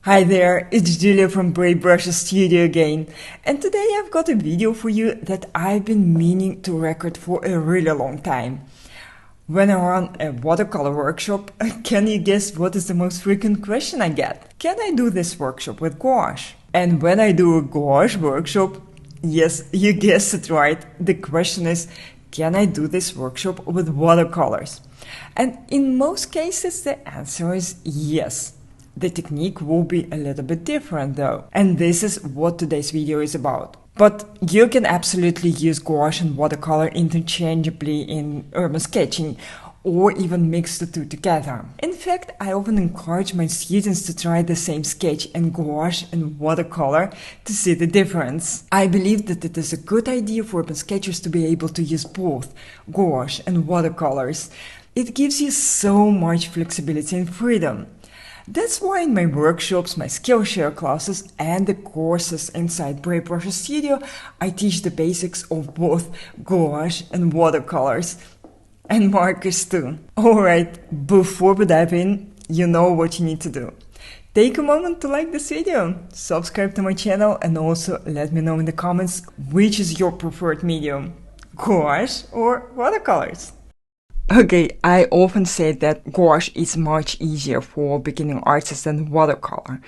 Hi there, it's Julia from Brave Brushes Studio again, and today I've got a video for you that I've been meaning to record for a really long time. When I run a watercolor workshop, can you guess what is the most frequent question I get? Can I do this workshop with gouache? And when I do a gouache workshop, yes, you guessed it right, the question is, can I do this workshop with watercolors? And in most cases the answer is yes. The technique will be a little bit different though, and this is what today's video is about. But you can absolutely use gouache and watercolor interchangeably in urban sketching, or even mix the two together. In fact, I often encourage my students to try the same sketch in gouache and watercolor to see the difference. I believe that it is a good idea for urban sketchers to be able to use both gouache and watercolors. It gives you so much flexibility and freedom. That's why in my workshops, my Skillshare classes, and the courses inside Brave Brushes Studio, I teach the basics of both gouache and watercolors. And markers too. Alright, before we dive in, you know what you need to do. Take a moment to like this video, subscribe to my channel, and also let me know in the comments which is your preferred medium, gouache or watercolors. Okay, I often say that gouache is much easier for beginning artists than watercolor.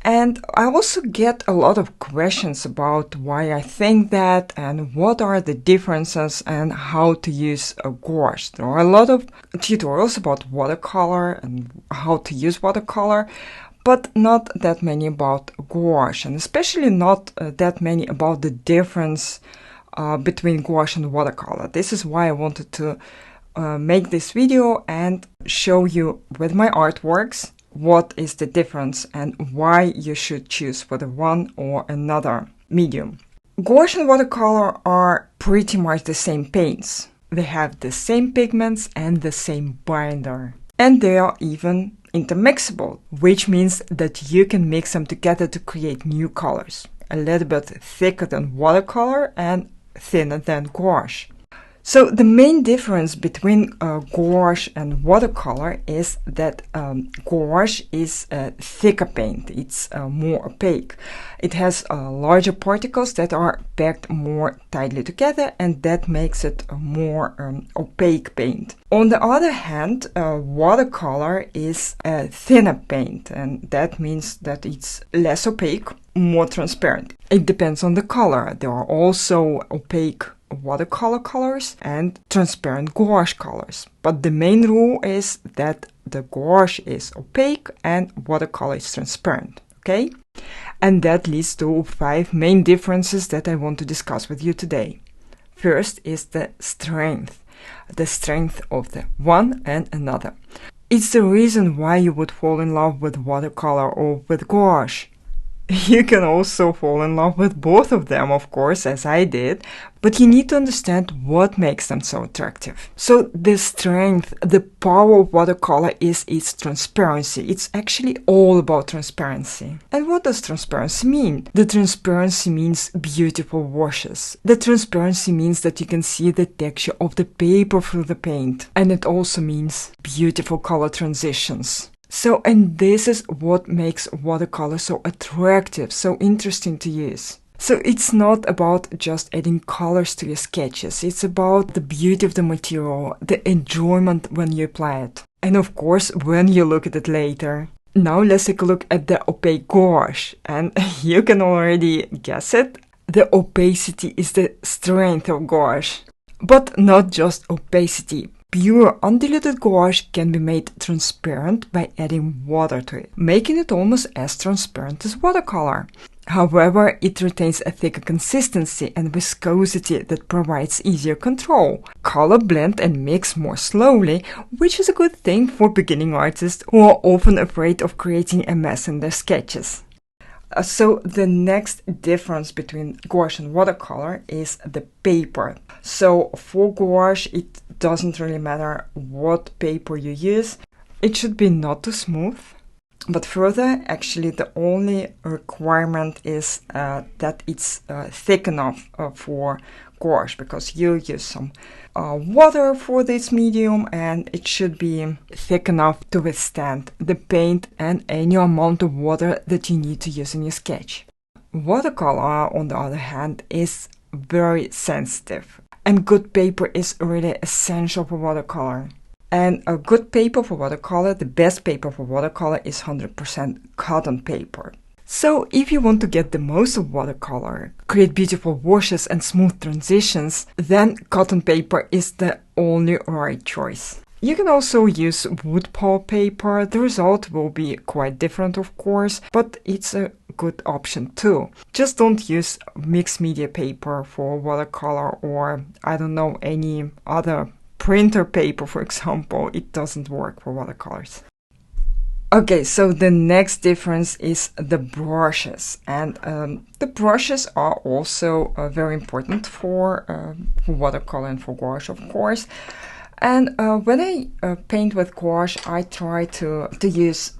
And I also get a lot of questions about why I think that and what are the differences and how to use a gouache. There are a lot of tutorials about watercolor and how to use watercolor, but not that many about gouache, and especially not that many about the difference between gouache and watercolor. This is why I wanted to make this video and show you with my artworks what is the difference and why you should choose for the one or another medium. Gouache and watercolor are pretty much the same paints. They have the same pigments and the same binder. And they are even intermixable, which means that you can mix them together to create new colors. A little bit thicker than watercolor and thinner than gouache. So the main difference between gouache and watercolor is that gouache is a thicker paint. It's more opaque. It has larger particles that are packed more tightly together, and that makes it a more opaque paint. On the other hand, watercolor is a thinner paint, and that means that it's less opaque, more transparent. It depends on the color. There are also opaque watercolor colors and transparent gouache colors, but the main rule is that the gouache is opaque and watercolor is transparent, okay? And that leads to 5 main differences that I want to discuss with you today. First is the strength of the one and another. It's the reason why you would fall in love with watercolor or with gouache. You can also fall in love with both of them, of course, as I did, but you need to understand what makes them so attractive. So the strength, the power of watercolor is its transparency. It's actually all about transparency. And what does transparency mean? The transparency means beautiful washes. The transparency means that you can see the texture of the paper through the paint. And it also means beautiful color transitions. So, and this is what makes watercolor so attractive, so interesting to use. So it's not about just adding colors to your sketches, it's about the beauty of the material, the enjoyment when you apply it. And of course, when you look at it later. Now let's take a look at the opaque gouache, and you can already guess it. The opacity is the strength of gouache. But not just opacity. Pure undiluted gouache can be made transparent by adding water to it, making it almost as transparent as watercolor. However, it retains a thicker consistency and viscosity that provides easier control. Color blend and mix more slowly, which is a good thing for beginning artists who are often afraid of creating a mess in their sketches. So the next difference between gouache and watercolor is the paper. So for gouache, it doesn't really matter what paper you use. It should be not too smooth. But further, actually, the only requirement is that it's thick enough for gouache, because you use some water for this medium, and it should be thick enough to withstand the paint and any amount of water that you need to use in your sketch. Watercolor, on the other hand, is very sensitive, and good paper is really essential for watercolor. And a good paper for watercolor, the best paper for watercolor, is 100% cotton paper. So if you want to get the most of watercolor, create beautiful washes and smooth transitions, then cotton paper is the only right choice. You can also use wood pulp paper. The result will be quite different, of course, but it's a good option too. Just don't use mixed media paper for watercolor, or I don't know, any other printer paper, for example. It doesn't work for watercolors. Okay, so the next difference is the brushes, and the brushes are also very important for watercolor and for gouache, of course. And when I paint with gouache, I try to use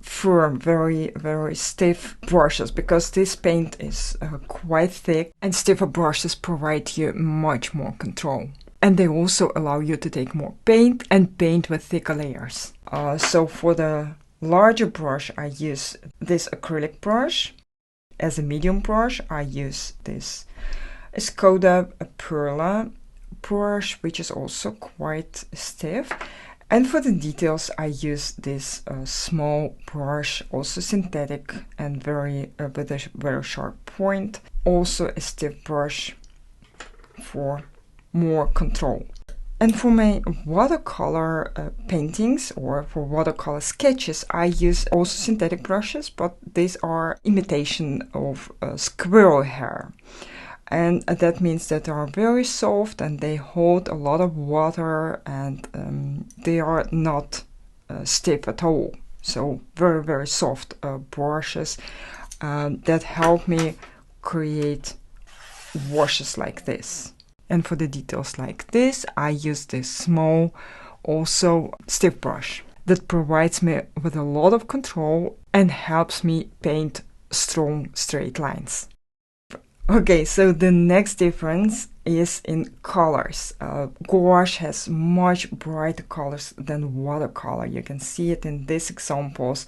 firm, very stiff brushes, because this paint is quite thick, and stiffer brushes provide you much more control. And they also allow you to take more paint and paint with thicker layers. So for the larger brush, I use this acrylic brush. As a medium brush, I use this Skoda Perla brush, which is also quite stiff. And for the details, I use this small brush, also synthetic and with a very sharp point. Also a stiff brush for more control. And for my watercolor paintings, or for watercolor sketches, I use also synthetic brushes, but these are imitation of squirrel hair. And that means that they are very soft and they hold a lot of water, and they are not stiff at all. So very soft brushes that help me create washes like this. And for the details like this, I use this small, also stiff brush that provides me with a lot of control and helps me paint strong straight lines. Okay, so the next difference is in colors. Gouache has much brighter colors than watercolor. You can see it in these examples.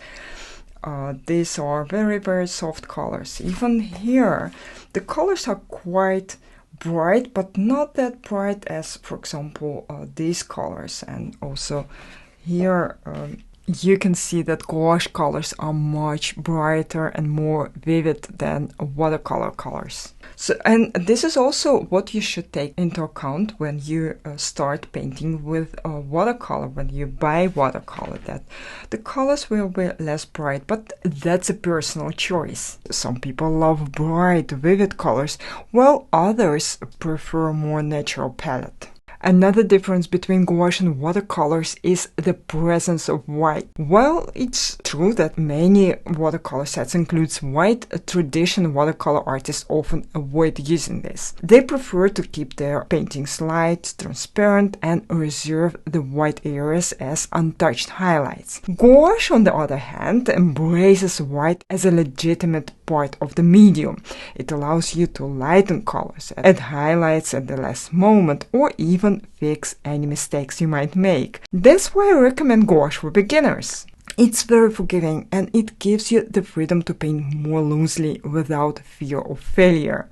These are very soft colors. Even here, the colors are quite bright, but not that bright as, for example, these colors. And also here you can see that gouache colors are much brighter and more vivid than watercolor colors. So, and this is also what you should take into account when you start painting with watercolor, when you buy watercolor, that the colors will be less bright, but that's a personal choice. Some people love bright, vivid colors, while others prefer a more natural palette. Another difference between gouache and watercolors is the presence of white. While it's true that many watercolor sets includes white, traditional watercolor artists often avoid using this. They prefer to keep their paintings light, transparent, and reserve the white areas as untouched highlights. Gouache, on the other hand, embraces white as a legitimate part of the medium. It allows you to lighten colors, add highlights at the last moment, or even fix any mistakes you might make. That's why I recommend gouache for beginners. It's very forgiving, and it gives you the freedom to paint more loosely without fear of failure.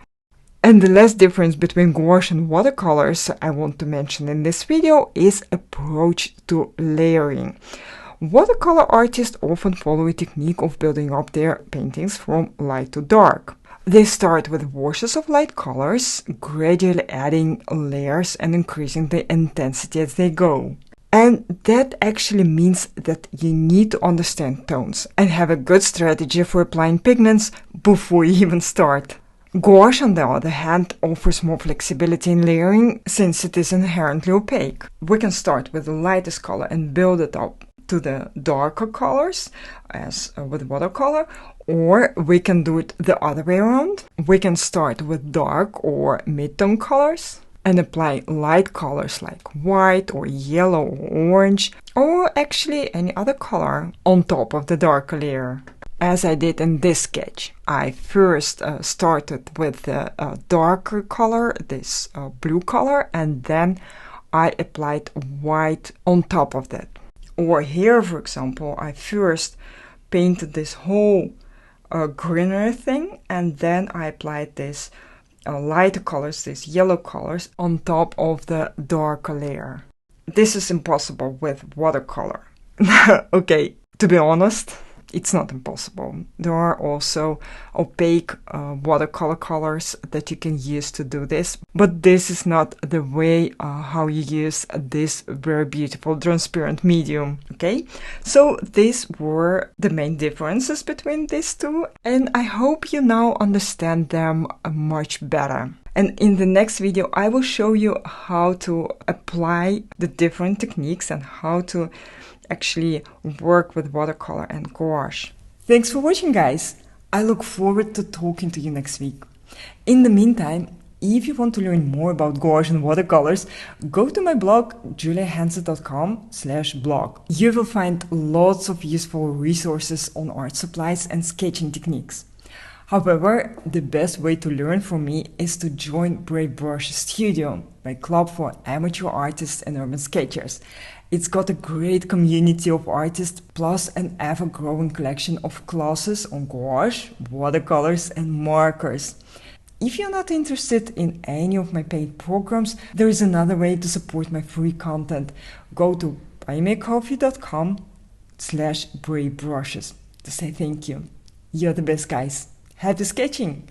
And the last difference between gouache and watercolors I want to mention in this video is approach to layering. Watercolor artists often follow a technique of building up their paintings from light to dark. They start with washes of light colors, gradually adding layers and increasing the intensity as they go. And that actually means that you need to understand tones and have a good strategy for applying pigments before you even start. Gouache, on the other hand, offers more flexibility in layering since it is inherently opaque. We can start with the lightest color and build it up to the darker colors as with watercolor, or we can do it the other way around. We can start with dark or mid-tone colors and apply light colors like white or yellow or orange, or actually any other color on top of the darker layer. as I did in this sketch. I first started with the darker color, this blue color, and then I applied white on top of that. Or here, for example, I first painted this whole greener thing, and then I applied this lighter colors, these yellow colors, on top of the darker layer. This is impossible with watercolor. Okay, to be honest, it's not impossible. There are also opaque watercolor colors that you can use to do this, but this is not the way how you use this very beautiful transparent medium. Okay, so these were the main differences between these two, and I hope you now understand them much better. And in the next video, I will show you how to apply the different techniques and how to actually work with watercolor and gouache. Thanks for watching, guys. I look forward to talking to you next week. In the meantime, if you want to learn more about gouache and watercolors, go to my blog juliahenze.com/blog. You will find lots of useful resources on art supplies and sketching techniques. However, the best way to learn from me is to join Brave Brush Studio, my club for amateur artists and urban sketchers. It's got a great community of artists, plus an ever-growing collection of classes on gouache, watercolors, and markers. If you're not interested in any of my paid programs, there is another way to support my free content. Go to buymeacoffee.com/bravebrushes to say thank you. You're the best, guys. Happy sketching!